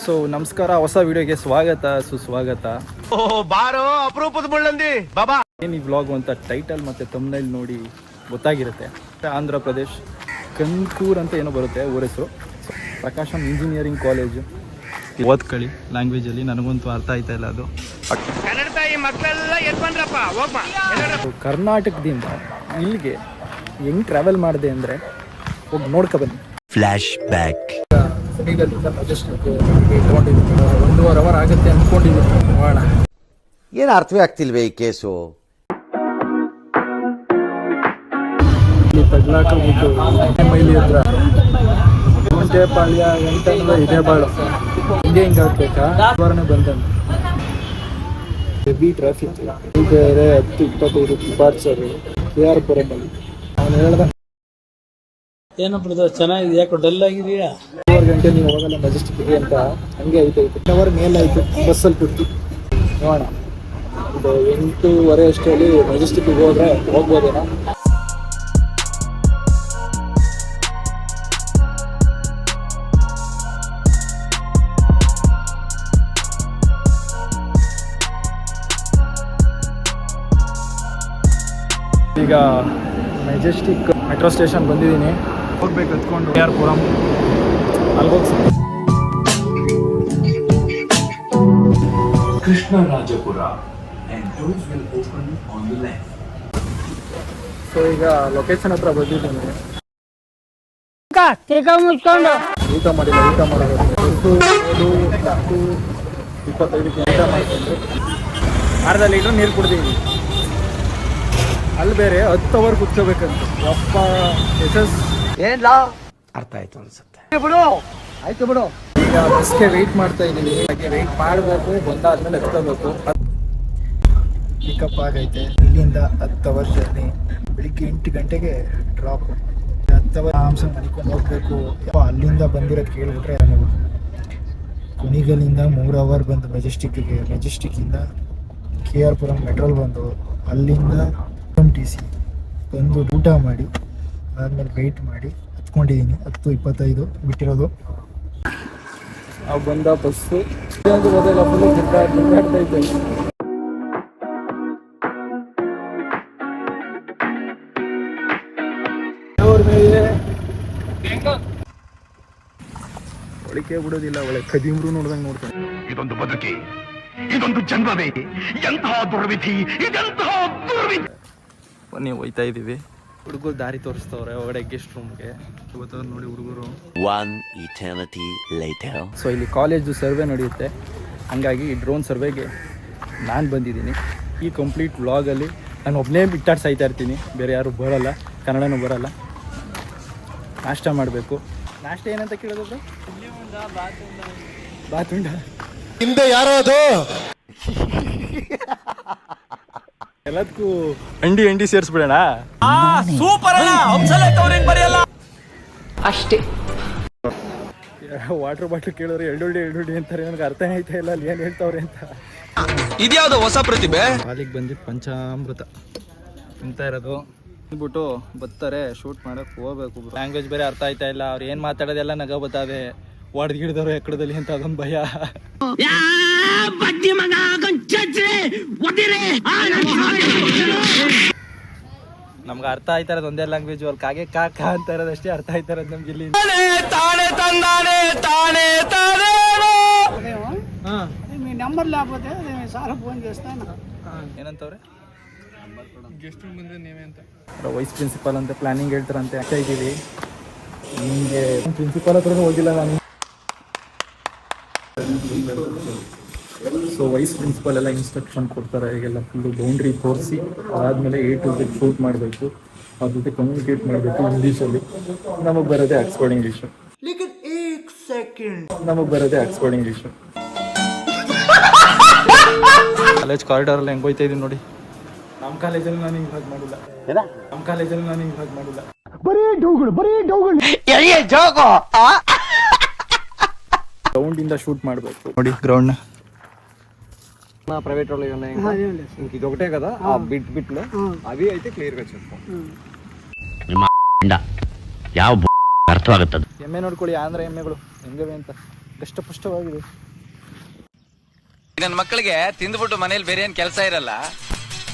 So ನಮಸ್ಕಾರ, ಹೊಸ ವಿಡಿಯೋಗೆ ಸ್ವಾಗತ ಸುಸ್ವಾಗತ. ಬಾರೋ ಅಪರೂಪದ ಮುಳ್ಳಂದಿ ಬಾಬಾ. ಏನು ಈ ವ್ಲಾಗ್ ಅಂತ ಟೈಟಲ್ ಮತ್ತು ಥಂಬ್ನೈಲ್ ನೋಡಿ ಗೊತ್ತಾಗಿರುತ್ತೆ. ಆಂಧ್ರ ಪ್ರದೇಶ್ ಕನ್ಕೂರ್ ಅಂತ ಏನೋ ಬರುತ್ತೆ ಊರ ಹೆಸರು. Prakasam engineering college. ಓದ್ಕೊಳ್ಳಿ ಲ್ಯಾಂಗ್ವೇಜಲ್ಲಿ, ನನಗಂತೂ ಅರ್ಥ ಆಯ್ತಾ ಇಲ್ಲ ಅದು. ಕರ್ನಾಟಕದಿಂದ ಇಲ್ಲಿಗೆ ಹೆಂಗೆ ಟ್ರಾವೆಲ್ ಮಾಡಿದೆ ಅಂದರೆ ಹೋಗಿ ನೋಡ್ಕೊ ಬನ್ನಿ. Flash back. ಒಂದೂವರೆ ಅವರ್ ಆಗುತ್ತೆ ಅಂದ್ಕೊಂಡಿದ್ದೀನಿ. ನೋಡೋಣ. ಏನು ಅರ್ಥವೇ ಆಗ್ತಿಲ್ವೇ ಈ ಕೇಸು. ತಗ್ಲಾಕೋಗ್ಬಿಟ್ಟು ಮೈಲಿ ಹತ್ರ ಗುಂಟೆಪಾಳ್ಯ ಎಂಟಂದ್ರೆ ಇದೇ ಬಾಳು ಹಿಂಗೆ ಹಿಂಗೆ ಆಗ್ಬೇಕಾ ವಾರನೇ ಬಂದಂಗೆ ಹೆವಿ ಟ್ರಾಫಿಕ್. ಬೇರೆ 10-25 ಡಿಪಾರ್ಚರು KR ಪುರಮಲ್ಲಿ. ಅವನು ಹೇಳ್ದ ಏನಪ್ಪ ಚೆನ್ನಾಗಿದೆ, ಯಾಕೋ ಡಲ್ ಆಗಿದೆಯಾ? 2 ಗಂಟೆ ನೀವು ಹೋಗಲ್ಲ ಮೆಜೆಸ್ಟಿಕ್ಗೆ ಅಂತ. ಹಂಗೆ ಐತೈತೆ. 1 ಅವರ್ ಮೇಲಾಯಿತು ಬಸ್ಸಲ್ಲಿ ಕೂತು. ನೋಡೋಣ, ಇದು 8:30 ಅಷ್ಟರಲ್ಲಿ ಮೆಜೆಸ್ಟಿಕ್ಗೆ ಹೋದ್ರೆ ಹೋಗ್ಬೋದೇನೋ. ಈಗ ಮೆಜೆಸ್ಟಿಕ್ ಮೆಟ್ರೋ ಸ್ಟೇಷನ್ ಬಂದಿದ್ದೀನಿ. ಹೋಗ್ಬೇಕು ಹತ್ಕೊಂಡು KR ಪುರಂ. ಅಲ್ಗೋಗಿ Krishnarajapura and doors will open on the left. So ಈಗ ಲೊಕೇಶನ್ ಹತ್ರ ಬಂದಿದ್ದೀನಿ. ಊಟ ಮಾಡಿಲ್ಲ, ಊಟ ಮಾಡೋದು 25ಕ್ಕೆ ಊಟ ಮಾಡ್ಕೊಂಡು ಅರ್ಧ ಲೀಟ್ರ್ ನೀರು ಕುಡ್ದೀನಿ. ಅಲ್ಲಿ ಬೇರೆ 10 ಅವರ್ ಕುತ್ಕೋಬೇಕಂತ. ಅಪ್ಪ ಏನ್ಲ ಅರ್ಥ ಆಯ್ತು ಅನ್ಸುತ್ತೆ. ಆಯ್ತು ಬಿಡು. ಈಗ ಬಸ್ಗೆ ವೆಯ್ಟ್ ಮಾಡ್ತಾ ಇದ್ದೀವಿ. ಹಾಗೆ ವೆಯ್ಟ್ ಮಾಡಬೇಕು, ಬಂದಾದ್ಮೇಲೆ ಎತ್ಕೋಬೇಕು. ಪಿಕಪ್ ಆಗೈತೆ. ಇಲ್ಲಿಂದ 10 ಅವರ್ ಜರ್ನಿ. ಬೆಳಿಗ್ಗೆ 8 ಗಂಟೆಗೆ ಡ್ರಾಪ್. 10 ಅವರ್ ಆರಾಮ್ಸೆ ಮನಿಕೊಂಡು ಹೋಗ್ಬೇಕು. ಅಲ್ಲಿಂದ ಬಂದಿರೋದು ಕೇಳಿಬಿಟ್ರೆ ನನಗೆ ಕುಣಿಗಲಿಂದ 3 ಅವರ್ ಬಂದು ಮೆಜೆಸ್ಟಿಕ್ಕಿಗೆ, ಮೆಜೆಸ್ಟಿಕ್ಕಿಂದ KR ಪುರಂ ಮೆಟ್ರೋಲ್ ಬಂದು, ಅಲ್ಲಿಂದ MTC ಬಂದು ಊಟ ಮಾಡಿ ಅದಾದ್ಮೇಲೆ ವೆಯ್ಟ್ ಮಾಡಿ ಹತ್ಕೊಂಡಿದ್ದೀನಿ. 10:25 ಬಿಟ್ಟಿರೋದು. ನಾವು ಬಂದ ಬಸ್ಸು ಗೊತ್ತಿಲ್ಲ, ಫುಲ್ಲು ತಿರುಗಾಡ್ತೈತೆ. ಅವ್ರ ಮೇಲೆ ಒಳಿಕೆ ಬಿಡೋದಿಲ್ಲ. ಒಳ್ಳೆ ಕದಿಮ್ರು ನೋಡ್ದಂಗೆ ನೋಡ್ತಾನೆ. ಇದೊಂದು ಬದುಕಿ, ಇದೊಂದು ಜನ್ಮವೇ, ಎಂತಹ ದುರ್ವಿಧಿ, ಇದೆಂತಹ ದುರ್ವಿಧಿ. ಬನ್ನಿ, ಹೋಯ್ತಾ ಇದ್ದೀವಿ. ಹುಡುಗರು ದಾರಿ ತೋರಿಸ್ತವ್ರೆ ಒಳಗಡೆ ಗೆಸ್ಟ್ ರೂಮ್ಗೆ. ಇವತ್ತು ನೋಡಿ ಹುಡುಗರು. One eternity later. ಸೊ ಇಲ್ಲಿ ಕಾಲೇಜು ಸರ್ವೆ ನಡೆಯುತ್ತೆ, ಹಂಗಾಗಿ ಈ ಡ್ರೋನ್ ಸರ್ವೆಗೆ ನಾನು ಬಂದಿದ್ದೀನಿ. ಈ ಕಂಪ್ಲೀಟ್ ವ್ಲಾಗಲ್ಲಿ ನಾನು ಒಬ್ಬನೇ ಬಿಟ್ಟಾಡ್ಸಾಯ್ತಾ ಇರ್ತೀನಿ, ಬೇರೆ ಯಾರು ಬರೋಲ್ಲ, ಕನ್ನಡನೂ ಬರೋಲ್ಲ. ನಾಷ್ಟ ಮಾಡಬೇಕು. ನಾಷ್ಟ ಏನಂತ ಕೇಳೋದು? ಬಾತುಂಡ. ಹಿಂದೆ ಯಾರೋ ಅದು ಎಲ್ಲದಕ್ಕೂ ಅಂಡಿ ಸೇರಿಸ್ಬಿಡೋಣ. ಸೂಪರ್ ಅಷ್ಟೇ. ವಾಟರ್ ಬಾಟ್ಲ್ ಕೇಳಿದ್ರೆ ಎಳ್ಳುಳ್ಳಿ ಅಂತಾರೆ. ನನಗೆ ಅರ್ಥ ಆಯ್ತಾ ಇಲ್ಲ ಅಲ್ಲಿ ಏನು ಹೇಳ್ತಾವ್ರೆ ಅಂತ. ಇದ್ಯಾವ್ದು ಹೊಸ ಪ್ರತಿಭೆ? ಕಾಲಿಗೆ ಬಂದಿದ್ದು ಪಂಚಾಮೃತ ತಿಂತಾ ಇರೋದು. ಅಂದ್ಬಿಟ್ಟು ಬರ್ತಾರೆ, ಶೂಟ್ ಮಾಡಕ್ಕೆ ಹೋಗ್ಬೇಕು. ಲ್ಯಾಂಗ್ವೇಜ್ ಬೇರೆ ಅರ್ಥ ಆಯ್ತಾ ಇಲ್ಲ. ಅವ್ರು ಏನು ಮಾತಾಡೋದೆಲ್ಲ ನಗ ಬತ್ತಾವೆ. ಹೊಡೆದ್ಗಿಡ್ದವ್ರು ಎಕ್ಕಡದಲ್ಲಿ ಅಂತ ಅದೊಂದು ಭಯ. ನಮ್ಗೆ ಅರ್ಥ ಆಯ್ತಾ ಇರೋದು ಒಂದೇ ಲ್ಯಾಂಗ್ವೇಜ್. ಅಲ್ಲಿ ಕಾಗೆ ಕಾಕ ಅಂತ ಇರೋದಷ್ಟೇ ಅರ್ಥ ಆಯ್ತಾ ಇರೋದು ನಮ್ಗೆ ಇಲ್ಲಿ. ಏನಂತವ್ರೆ? ವೈಸ್ ಪ್ರಿನ್ಸಿಪಾಲ್ ಅಂತ ಪ್ಲಾನಿಂಗ್ ಹೇಳ್ತಾರಂತೆ. ಆಗ್ತಾ ಇದ್ದೀವಿ. ನಿಮಗೆ ಪ್ರಿನ್ಸಿಪಾಲ್ ಹತ್ರ ಹೋಗಿಲ್ಲ ನಾನು. ಸೊ ವೈಸ್ ಪ್ರಿನ್ಸಿಪಾಲ್ ಎಲ್ಲ ಇನ್ಸ್ಟ್ರಕ್ಷನ್ ಕೊಡ್ತಾರೆ. ಈಗೆಲ್ಲ ಫುಲ್ಲು ಬೌಂಡ್ರಿ ತೋರಿಸಿ ಅದಾದಮೇಲೆ A to Z ಶೂಟ್ ಮಾಡಬೇಕು. ಅವ್ರ ಜೊತೆ ಕಮ್ಯುನಿಕೇಟ್ ಮಾಡಬೇಕು ಇಂಗ್ಲೀಷಲ್ಲಿ. ನಮಗೆ ಬರೋದೇ ಆಕ್ಸ್ಫರ್ಡ್ ಇಂಗ್ಲೀಷು. ಕಾಲೇಜ್ ಕಾರಿಡಾರಲ್ಲಿ ಹೆಂಗೆ ಹೋಯ್ತಾ ಇದೀನಿ ನೋಡಿ. ನಮ್ಮ ಕಾಲೇಜಲ್ಲಿ ನಾನು ಹಿಂಗೆ ಹಾಗೆ ಮಾಡಿಲ್ಲ. ಬರೀ ಡೌಗಳು. ಗ್ರೌಂಡಿಂದ ಶೂಟ್ ಮಾಡಬೇಕು ನೋಡಿ. ಗ್ರೌಂಡ್ನ ప్రైవేట్ వాళ్ళు ఉన్నాయి ఇంక ఇది ఒకటే కదా ఆ బిట్ లో అవి అయితే క్లియర్ గా చెప్పు. ಯಾವ ಅರ್ಥವಾಗುತ್ತದೆ. ಎಮ್ಮೆ ನೋಡ್ಕೊಳ್ಳಿ, ಆಂಧ್ರ ಎಮ್ಮೆಗಳು ಹೆಂಗವೆ ಅಂತ. ದಷ್ಟಪುಷ್ಟವಾಗಿದೆ. ನನ್ನ ಮಕ್ಕಳಿಗೆ ತಿಂದ್ಬಿಟ್ಟು ಮನೇಲಿ ಬೇರೆ ಏನ್ ಕೆಲಸ ಇರಲ್ಲ,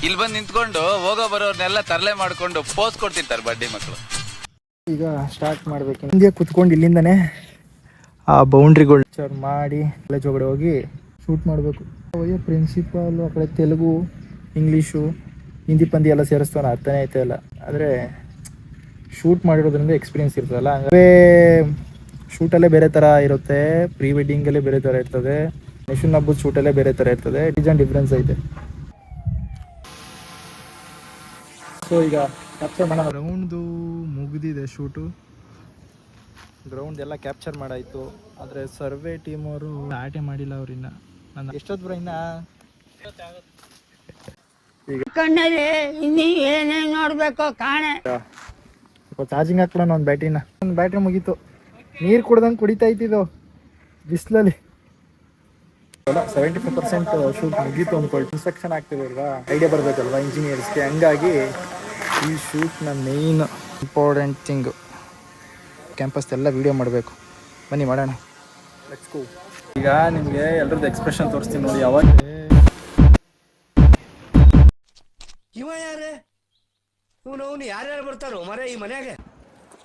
ಇಲ್ಲಿ ಬಂದು ನಿಂತ್ಕೊಂಡು ಹೋಗೋ ಬರೋರ್ನೆಲ್ಲ ತರಲೆ ಮಾಡ್ಕೊಂಡು ಪೋಸ್ ಕೊಡ್ತಿರ್ತಾರೆ ಬಡ್ಡಿ ಮಕ್ಕಳು. ಈಗ ಸ್ಟಾರ್ಟ್ ಮಾಡ್ಬೇಕು. ಹಿಂಗೆ ಕುತ್ಕೊಂಡು ಇಲ್ಲಿಂದನೇ ಆ ಬೌಂಡ್ರಿಗಳು ಮಾಡಿ ಕಾಲೇಜ್ ಒಳಗಡೆ ಹೋಗಿ ಶೂಟ್ ಮಾಡಬೇಕು. ಪ್ರಿನ್ಸಿಪಾಲ್ ಆ ಕಡೆ ತೆಲುಗು, ಇಂಗ್ಲೀಷು, ಹಿಂದಿ ಪಂದಿ ಎಲ್ಲ ಸೇರಿಸ್ತಾನೆ, ಅರ್ಥನೇ ಆಯ್ತಾ ಇಲ್ಲ. ಆದರೆ ಶೂಟ್ ಮಾಡಿರೋದ್ರಿಂದ ಎಕ್ಸ್ಪೀರಿಯನ್ಸ್ ಇರ್ತದಲ್ಲ, ಹಂಗೇ ಶೂಟಲ್ಲೇ ಬೇರೆ ಥರ ಇರುತ್ತೆ, ಪ್ರೀ ವೆಡ್ಡಿಂಗಲ್ಲೇ ಬೇರೆ ಥರ ಇರ್ತದೆ, ನೇಷನ್ ಹಬ್ಬದ ಶೂಟಲ್ಲೇ ಬೇರೆ ಥರ ಇರ್ತದೆ. ಡಿಫ್ರೆನ್ಸ್ ಐತೆ. ಸೊ ಈಗ ಕ್ಯಾಪ್ಚರ್ ಮಾಡೋಣ. ಗ್ರೌಂಡ್ದು ಮುಗಿದಿದೆ ಶೂಟು, ಗ್ರೌಂಡ್ ಎಲ್ಲ ಕ್ಯಾಪ್ಚರ್ ಮಾಡಾಯಿತು. ಆದರೆ ಸರ್ವೆ ಟೀಮ್ ಅವರು ಆಟೆ ಮಾಡಿಲ್ಲ ಅವ್ರಿನ್ನ. ನಾನು ಎಷ್ಟೊತ್ತು ಬರೋ ಇನ್ನ ನೋಡ್ಬೇಕು ಕಾಣೆ. ಸ್ವಲ್ಪ ಚಾರ್ಜಿಂಗ್ ಹಾಕ್ಬಿಡೋಣ ಒಂದು ಬ್ಯಾಟ್ರಿನ. ಒಂದು ಬ್ಯಾಟ್ರಿ ಮುಗೀತು, ನೀರು ಕುಡ್ದಂಗೆ ಕುಡಿತಾ ಇತ್ತಿದ್ದು ಬಿಸಿಲಲ್ಲಿ. 75% ಶೂಟ್ ಮುಗೀತು ಅಂದ್ಕೊಳ್ಳಿ. ಇನ್ಸ್ಟ್ರಕ್ಷನ್ ಆಗ್ತಿದೆ ಅಲ್ವಾ, ಐಡಿಯಾ ಬರಬೇಕಲ್ವಾ ಇಂಜಿನಿಯರ್ಸ್ಗೆ. ಹಂಗಾಗಿ ಈ ಶೂಟ್ನ ಮೇಯ್ನ್ ಇಂಪಾರ್ಟೆಂಟ್ ಥಿಂಗು ಕ್ಯಾಂಪಸ್ ಎಲ್ಲ ವೀಡಿಯೋ ಮಾಡಬೇಕು. ಬನ್ನಿ ಮಾಡೋಣ, ಲೆಟ್ಸ್ ಗೋ. ಈಗ ನಿಮಗೆ ಎಲ್ಲರದ್ದು ಎಕ್ಸ್ಪ್ರೆಷನ್ ತೋರಿಸ್ತೀನಿ ನೋಡಿ. ಯಾವಾಗ ಯಾರ್ಯಾರು ಬರ್ತಾರೋ ಮರೆ ಈ ಮನೆಯಾಗೆ.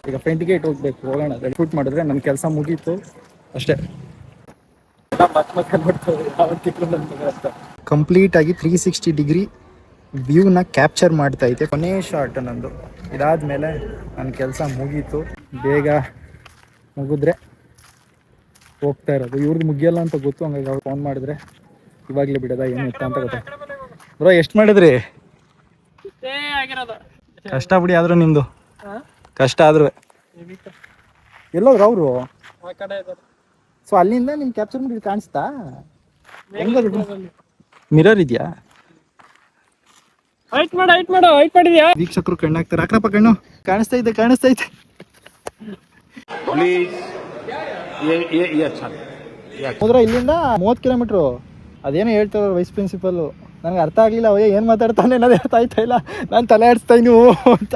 ಈಗ ಫ್ರಂಟ್ಗೆ ಇಟ್ಟು ಹೋಗ್ಬೇಕು, ಹೋಗೋಣ. ಶೂಟ್ ಮಾಡಿದ್ರೆ ನನ್ನ ಕೆಲಸ ಮುಗೀತು ಅಷ್ಟೇ. ಕಂಪ್ಲೀಟ್ ಆಗಿ 360 ಡಿಗ್ರಿ ವ್ಯೂನ ಕ್ಯಾಪ್ಚರ್ ಮಾಡ್ತಾ ಐತೆ. ಕೊನೆ ಶಾರ್ಟ್ ನಂದು. ಇದಾದ್ಮೇಲೆ ನನ್ನ ಕೆಲಸ ಮುಗೀತು. ಬೇಗ ಮುಗಿದ್ರೆ ಹೋಗ್ತಾ ಇರೋದು. ಇವ್ರದ್ದು ಮುಗಿಯಲ್ಲ ಅಂತ ಗೊತ್ತು, ಹಂಗಾಗಿ ಅವ್ರು ಫೋನ್ ಮಾಡಿದ್ರೆ ಇವಾಗಲೇ ಬಿಡೋದ ಏನು ಇತ್ತ ಅಂತ ಗೊತ್ತಾಯ್ತು. ಬ್ರೋ ಎಷ್ಟು ಮಾಡಿದ್ರಿ? ಕಷ್ಟ ಬಿಡಿ, ಆದ್ರೂ ನಿಮ್ದು ಕಷ್ಟ ಆದ್ರೂ. ಎಲ್ಲೋದ್ರು ಅವರು? ಸೊ ಅಲ್ಲಿಂದ ನಿಮ್ ಕ್ಯಾಪ್ಚರ್ ಮಾಡಿ ಕಾಣಿಸ್ತಾ? ಮಿರರ್ ಇದೆಯಾ? ವೀಕ್ಷಕರು ಕಣ್ಣಾಗ್ತಾರೆ. ಹಾಕ್ರಪ್ಪ ಕಣ್ಣು. ಕಾಣಿಸ್ತಾ ಐತೆ. ಹೋದ್ರ ಇಲ್ಲಿಂದ 30 ಕಿಲೋಮೀಟ್ರು. ಅದೇನೋ ಹೇಳ್ತಾರ ವೈಸ್ ಪ್ರಿನ್ಸಿಪಲ್, ನನಗೆ ಅರ್ಥ ಆಗ್ಲಿಲ್ಲ. ಅವಯ್ಯ ಏನ್ ಮಾತಾಡ್ತಾನೆ ಅನ್ನೋದು ಅರ್ಥ ಆಯ್ತಾ ಇಲ್ಲ. ನಾನು ತಲೆ ಆಡಿಸ್ತಾ ನೀವು ಅಂತ.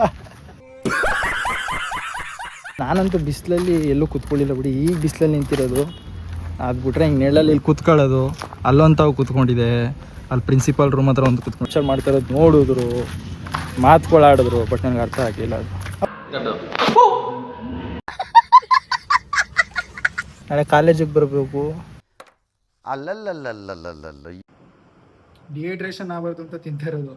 ನಾನಂತೂ ಬಿಸಿಲಲ್ಲಿ ಎಲ್ಲೂ ಕುತ್ಕೊಳ್ಳಿಲ್ಲ ಬಿಡಿ. ಈಗ ಬಿಸಿಲಲ್ಲಿ ನಿಂತಿರೋದು. ಅದು ಬಿಟ್ರೆ ಹಿಂಗೆ ನೆರಳಲ್ಲಿ ಇಲ್ಲಿ ಕುತ್ಕೊಳ್ಳೋದು. ಅಲ್ಲೊಂತಾವು ಕುತ್ಕೊಂಡಿದೆ. ಅಲ್ಲಿ ಪ್ರಿನ್ಸಿಪಾಲ್ ರೂಮ್ ಹತ್ರ ಒಂದು ಕುತ್ಕೊಂಡು ಮಾಡ್ತಾ ಇರೋದು ನೋಡಿದ್ರು, ಮಾತುಗಳಾಡಿದ್ರು. ಬಟ್ ನನಗೆ ಅರ್ಥ ಆಗಲಿಲ್ಲ ಅದು. ನಾಳೆ ಕಾಲೇಜಿಗೆ ಬರಬೇಕು. ಅಲ್ಲಲ್ಲಲ್ಲಲ್ಲಲ್ಲಲ್ಲ ಡಿಹೈಡ್ರೇಷನ್ ಆಗಬಾರ್ದು ಅಂತ ತಿಂತಾ ಇರೋದು.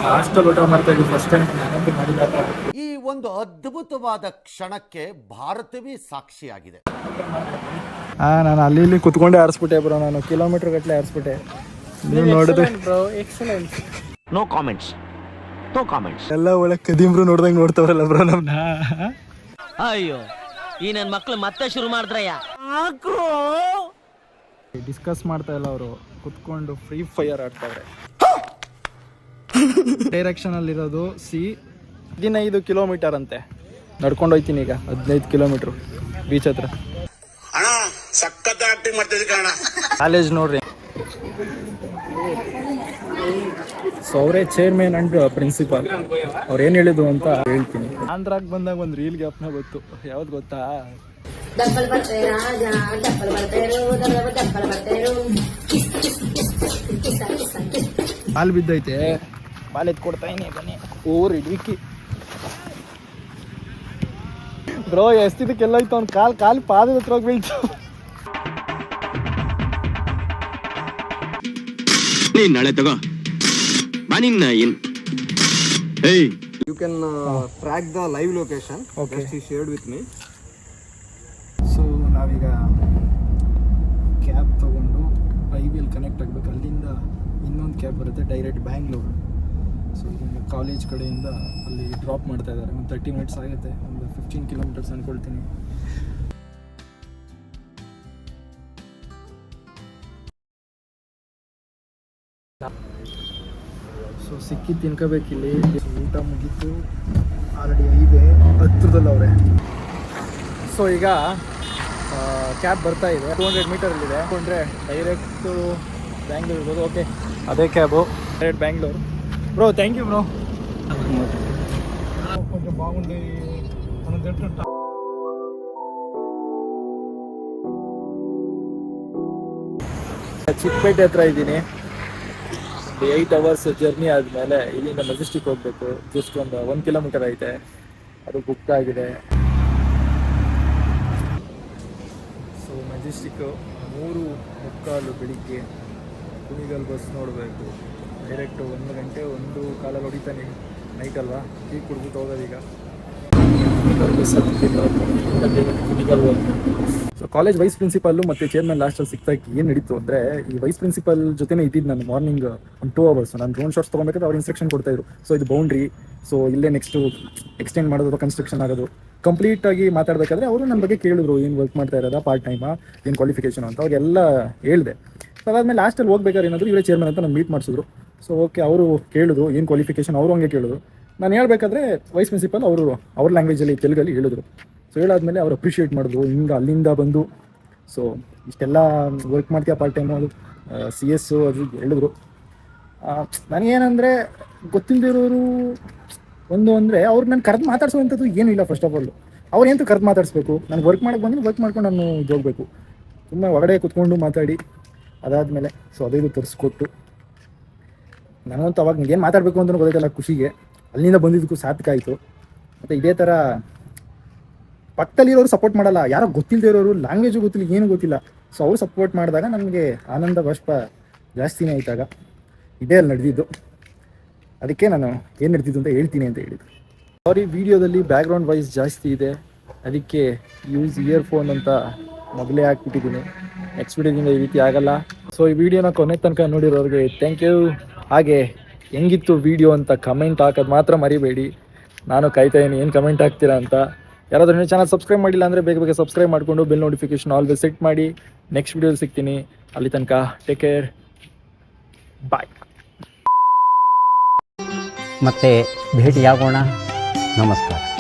ಹಾಸ್ಟೆಲ್ ಊಟ ಮಾಡ್ತಾ ಇದ್ದೀವಿ ಫಸ್ಟ್ ಟೈಮ್. ನಾನಂತೂ ಮಾಡಿಲ್ಲ. ಈ ಒಂದು ಅದ್ಭುತವಾದ ಕ್ಷಣಕ್ಕೆ ಭಾರತವೇ ಸಾಕ್ಷಿಯಾಗಿದೆ. ನಾನು ಅಲ್ಲಿ ಇಲ್ಲಿ ಕುತ್ಕೊಂಡೆ ಆರಿಸ್ಬಿಟ್ಟೆ ಬ್ರೋ. ನಾನು ಕಿಲೋಮೀಟರ್ ಗಟ್ಟಲೆ ಆರಿಸ್ಬಿಟ್ಟೆ. ನೀವು ನೋಡಿದ್ರೆ ನೋ ಕಾಮೆಂಟ್ಸ್. ಎಲ್ಲ ಒಳಗೆ ಕದೀಮ್ರು ನೋಡ್ದಂಗೆ ನೋಡ್ತಾವ್ರಲ್ಲ ಬ್ರೋ ನಮ್ನ. ಅಯ್ಯೋ, ಈ ನನ್ನ ಮಕ್ಳು ಮತ್ತೆ ಶುರು ಮಾಡಿದ್ರಯ್ಯ. ಡಿಸ್ಕಸ್ ಮಾಡ್ತಾ ಇಲ್ಲ ಅವರು, ಕುತ್ಕೊಂಡು ಫ್ರೀ ಫೈರ್ ಆಡ್ತಾವ್ರೆ. ಡೈರೆಕ್ಷನ್ ಅಲ್ಲಿರೋದು 15 ಕಿಲೋಮೀಟರ್ ಅಂತೆ. ನಡ್ಕೊಂಡು ಹೋಯ್ತೀನಿ ಈಗ 15 ಕಿಲೋಮೀಟರ್ ಬೀಚ್ ಹತ್ರ. ಕಾಲೇಜ್ ನೋಡ್ರಿ. ಸೊ ಅವರೇ ಚೇರ್ಮನ್ ಅಂಡ್ ಪ್ರಿನ್ಸಿಪಾಲ್. ಅವ್ರು ಏನು ಹೇಳಿದ್ರು ಅಂತ ಹೇಳ್ತೀನಿ. ಆಂಧ್ರಾಗ್ ಬಂದಾಗ ಒಂದು ರೀಲ್ ಜ್ಞಾಪನ ಗೊತ್ತು. ಯಾವ್ದು ಗೊತ್ತಾ? ಬಾಲ್ ಬಿದ್ದೈತೆ, ಬಾಲ್ ಎತ್ಕೊಡ್ತಾ ಇದೀನಿ. ಬನ್ನಿ. Or ಇಡ್ವಿಕ್ಕಿ bro. ಎಷ್ಟಿದಕ್ಕೆಲ್ಲೋಯ್ತು ಅವ್ನು ಕಾಲ್ ಪಾದದ ಹತ್ರ ಹೋಗಿ ಬೀಳ್ತು. ನಾಳೆ ತಗೋ ಬಾನಿನ್ನ ಏನ್. You can track the live location. Okay. That he shared with me. So ನಾವೀಗ ಕ್ಯಾಬ್ ತೊಗೊಂಡು ಐವಿಯಲ್ಲಿ ಕನೆಕ್ಟ್ ಆಗಬೇಕು. ಅಲ್ಲಿಂದ ಇನ್ನೊಂದು ಕ್ಯಾಬ್ ಬರುತ್ತೆ ಡೈರೆಕ್ಟ್ ಬ್ಯಾಂಗ್ಳೂರು. ಸೊ ಈಗ ಕಾಲೇಜ್ ಕಡೆಯಿಂದ ಅಲ್ಲಿ ಡ್ರಾಪ್ ಮಾಡ್ತಾ ಇದ್ದಾರೆ. ಒಂದು 30 ಮಿನಿಟ್ಸ್ ಆಗುತ್ತೆ. ಒಂದು 15 ಕಿಲೋಮೀಟರ್ಸ್ ಅಂದ್ಕೊಳ್ತೀನಿ. ಸೊ ಸಿಕ್ಕಿ ತಿನ್ಕೋಬೇಕಿಲ್ಲಿ. ಊಟ ಮುಗೀತು, ಆಲ್ರೆಡಿ ಹೈವೇ ಹತ್ರದಲ್ಲಿ ಅವರೇ. ಸೊ ಈಗ ಕ್ಯಾಬ್ ಬರ್ತಾ ಇದೆ. 200 ಮೀಟರಲ್ಲಿದೆ. ಕೊಂಡ್ರೆ ಡೈರೆಕ್ಟು ಬ್ಯಾಂಗ್ಳೂರ್ ಇರ್ಬೋದು. ಓಕೆ, ಅದೇ cab direct Bangalore. Bro thank you bro. ಕೊಂಚ ಮಾಮೂಲಿ ಒಂದೊಂದು ಗಂಟೆ ಚಿಕ್ಕಪೇಟೆ ಹತ್ರ ಇದ್ದೀನಿ. 8 ಅವರ್ಸ್ ಜರ್ನಿ ಆದಮೇಲೆ ಇಲ್ಲಿಂದ ಮೆಜೆಸ್ಟಿಕ್ ಹೋಗಬೇಕು. ಜಸ್ಟ್ ಒಂದು 1 ಕಿಲೋಮೀಟರ್ ಐತೆ, ಅದು ಬುಕ್ ಆಗಿದೆ. ಸೊ ಮೆಜೆಸ್ಟಿಕ್ಕು 3:45 ಬೆಳಿಗ್ಗೆ ಕುಣಿಗಲ್ ಬಸ್ ನೋಡಬೇಕು. ಡೈರೆಕ್ಟು 1 ಗಂಟೆ 1:15 ಹೊಡಿತಾನೆ. ನೈಟ್ ಅಲ್ವಾ, ಟೀ ಕುಡ್ಬಿಟ್ಟು ಹೋಗೋದೀಗ. Kunigal bus Kunigal so college vice principal ಮತ್ತು ಚೇರ್ಮನ್ ಲಾಸ್ಟಲ್ಲಿ ಸಿಕ್ತಾಗ ಏನು ನಡೀತು ಅಂದರೆ, ಈ ವೈಸ್ ಪ್ರಿನ್ಸಿಪಲ್ ಜೊತೆನೇ ಇದ್ದಿದ್ದು ನಾನು ಮಾರ್ನಿಂಗ್ ಒಂದು 2 ಅವರ್ಸ್. ನಾನು ಡ್ರೋನ್ ಶಾಟ್ಸ್ ತೊಗೊಬೇಕಾದ್ರೆ ಅವ್ರು ಇನ್ಸ್ಟ್ರಕ್ಷನ್ ಕೊಡ್ತಾಯಿದ್ರು. ಸೊ ಇದು ಬೌಂಡ್ರಿ, ಸೊ ಇಲ್ಲೇ ನೆಕ್ಸ್ಟು ಎಕ್ಸ್ಟೆಂಡ್ ಮಾಡೋದು ಅಥವಾ ಕನ್ಸ್ಟ್ರಕ್ಷನ್ ಆಗೋದು. ಕಂಪ್ಲೀಟಾಗಿ ಮಾತಾಡಬೇಕಾದ್ರೆ ಅವರು ನನ್ನ ಬಗ್ಗೆ ಕೇಳಿದ್ರು, ಏನು ವರ್ಕ್ ಮಾಡ್ತಾ ಇರೋದಾ, ಪಾರ್ಟ್ ಟೈಮಾ, ಏನು ಕ್ವಾಲಿಫಿಕೇಷನ್ ಅಂತ ಅವ್ರಿಗೆಲ್ಲ ಹೇಳಿದೆ. ಸೊ ಅದಾದಮೇಲೆ ಲಾಸ್ಟಲ್ಲಿ ಹೋಗ್ಬೇಕಾದ್ರೆ ಏನಾದರೂ ಇವರೇ ಚೇರ್ಮನ್ ಅಂತ ನಾನು ಮೀಟ್ ಮಾಡಿಸಿದ್ರು. ಸೊ ಓಕೆ, ಅವರು ಕೇಳಿದ್ರು ಏನು ಕ್ವಾಲಿಫಿಕೇಷನ್, ಅವರು ಹಂಗೆ ಕೇಳಿದ್ರು. ನಾನು ಹೇಳ್ಬೇಕಾದ್ರೆ ವೈಸ್ ಪ್ರಿನ್ಸಿಪಲ್ ಅವರು ಅವ್ರ ಲ್ಯಾಂಗ್ವೇಜಲ್ಲಿ ತೆಲುಗಲ್ಲಿ ಹೇಳಿದ್ರು. ಸೊ ಹೇಳಾದ್ಮೇಲೆ ಅವ್ರು ಅಪ್ರಿಷಿಯೇಟ್ ಮಾಡಿದ್ರು. ಹಿಂಗೆ ಅಲ್ಲಿಂದ ಬಂದು ಸೊ ಇಷ್ಟೆಲ್ಲ ವರ್ಕ್ ಮಾಡ್ತೀಯ ಪಾರ್ಟ್ ಟೈಮು, ಅದು CS ಅದು ಹೇಳಿದ್ರು. ನನಗೇನಂದರೆ ಗೊತ್ತಿಲ್ಲದಿರೋರು ಒಂದು ಅಂದರೆ ಅವ್ರು ನಾನು ಕರೆದು ಮಾತಾಡ್ಸೋವಂಥದ್ದು ಏನೂ ಇಲ್ಲ. ಫಸ್ಟ್ ಆಫ್ ಆಲ್ ಅವ್ರು ಎಂತೂ ಕರೆದು ಮಾತಾಡಿಸ್ಬೇಕು? ನಾನು ವರ್ಕ್ ಮಾಡೋಕ್ಕೆ ಬಂದು ವರ್ಕ್ ಮಾಡ್ಕೊಂಡು ನಾನು ಹೋಗಬೇಕು. ಸುಮ್ಮನೆ ಹೊರಗಡೆ ಕೂತ್ಕೊಂಡು ಮಾತಾಡಿ ಅದಾದಮೇಲೆ ಸೊ ಅದು ತರಿಸ್ಕೊಟ್ಟು ನನಗಂತೂ ಅವಾಗ ಏನು ಮಾತಾಡಬೇಕು ಅಂತಲೂ ಗೊತ್ತಾಯ್ತಲ್ಲ. ಖುಷಿಗೆ ಅಲ್ಲಿಂದ ಬಂದಿದ್ದಕ್ಕೂ ಸಾರ್ಥಕ ಆಯಿತು. ಮತ್ತು ಇದೇ ಥರ ಪಕ್ಕದಲ್ಲಿರೋರು ಸಪೋರ್ಟ್ ಮಾಡಲ್ಲ, ಯಾರೋ ಗೊತ್ತಿಲ್ಲದೆ ಇರೋರು, ಲ್ಯಾಂಗ್ವೇಜು ಗೊತ್ತಿಲ್ಲ, ಏನೂ ಗೊತ್ತಿಲ್ಲ. ಸೊ ಅವ್ರು ಸಪೋರ್ಟ್ ಮಾಡಿದಾಗ ನನಗೆ ಆನಂದ ಬಾಷ್ಪ ಜಾಸ್ತಿನೇ ಆಯ್ತಾಗ. ಇದೇ ಅಲ್ಲಿ ನಡೆದಿದ್ದು. ಅದಕ್ಕೆ ನಾನು ಏನು ನಡೆದಿದ್ದು ಅಂತ ಹೇಳ್ತೀನಿ ಅಂತ ಹೇಳಿದ್ದು. ಸಾರಿ, ವಿಡಿಯೋದಲ್ಲಿ ಬ್ಯಾಕ್ಗ್ರೌಂಡ್ ವಾಯ್ಸ್ ಜಾಸ್ತಿ ಇದೆ, ಅದಕ್ಕೆ ಯೂಸ್ ಇಯರ್ಫೋನ್ ಅಂತ ಮೊದಲೇ ಹಾಕ್ಬಿಟ್ಟಿದ್ದೀನಿ. ನೆಕ್ಸ್ಟ್ ವಿಡಿಯೋದಿಂದ ಈ ರೀತಿ ಆಗಲ್ಲ. ಸೊ ಈ ವಿಡಿಯೋನ ಕೊನೆ ತನಕ ನೋಡಿರೋರಿಗೆ ಥ್ಯಾಂಕ್ ಯು. ಹಾಗೆ ಹೆಂಗಿತ್ತು ವಿಡಿಯೋ ಅಂತ ಕಮೆಂಟ್ ಹಾಕೋದು ಮಾತ್ರ ಮರಿಬೇಡಿ. ನಾನು ಕಾಯ್ತಾ ಇದ್ದೀನಿ ಏನು ಕಮೆಂಟ್ ಹಾಕ್ತೀರಾ ಅಂತ. ಯಾರಾದರೂ ನೀವು ಚಾನಲ್ ಸಬ್ಸ್ಕ್ರೈಬ್ ಮಾಡಿಲ್ಲ ಅಂದರೆ ಬೇಗ ಸಬ್ಸ್ಕ್ರೈಬ್ ಮಾಡಿಕೊಂಡು ಬೆಲ್ ನೋಟಿಫಿಕೇಶನ್ ಆಲ್ವೇಸ್ ಸೆಟ್ ಮಾಡಿ. ನೆಕ್ಸ್ಟ್ ವಿಡಿಯೋದಲ್ಲಿ ಸಿಗ್ತೀನಿ. ಅಲ್ಲಿ ತನಕ ಟೇಕ್ ಕೇರ್, ಬಾಯ್. ಮತ್ತೆ ಭೇಟಿಯಾಗೋಣ. ನಮಸ್ಕಾರ.